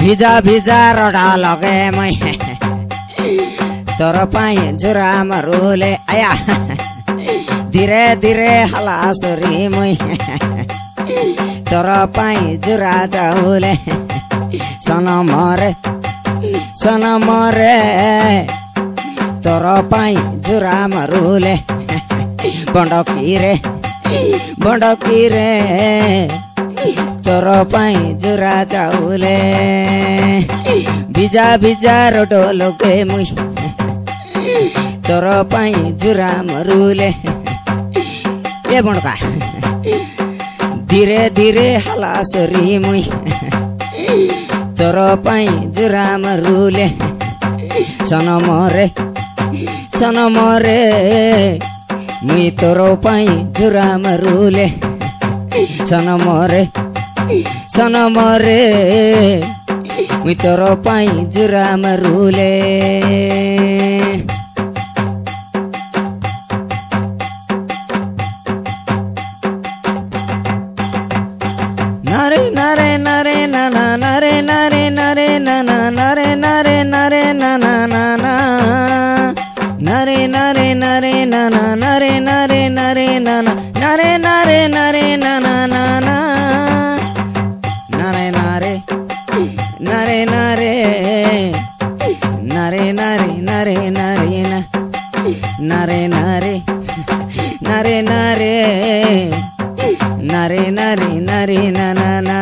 भिजा भिजा रोडा लगे मैं तोर पाई जुरा मरुले आया धीरे धीरे हलासुरी मैं तोर पाई जुरा जाऊले सनम रे तोर पाई जुरा मरुले बंडकी रे तोर पाई जुरा जाऊले भिजा भिजा रोडो लोगे मुई तोर पाई जुरा मरुले ये बंडका धीरे धीरे हलासुरी मुई तोर पाई जुरा मरुले सनम रे मुई तोर पाई जुरा मरुले सनम रे मुई तोर पाई जुरा मरुले नरे नरे नरे नाना नरे नरे नरे नाना नरे नरे नरे नाना नाना नरे नरे नरे नाना नरे नरे नरे नाना नरे नरे नरे नाना नाना नरे नरे नरे नरे नरे नरे नरे नरे नरे नरे नरे नरे नरे नरे नरे ना ना ना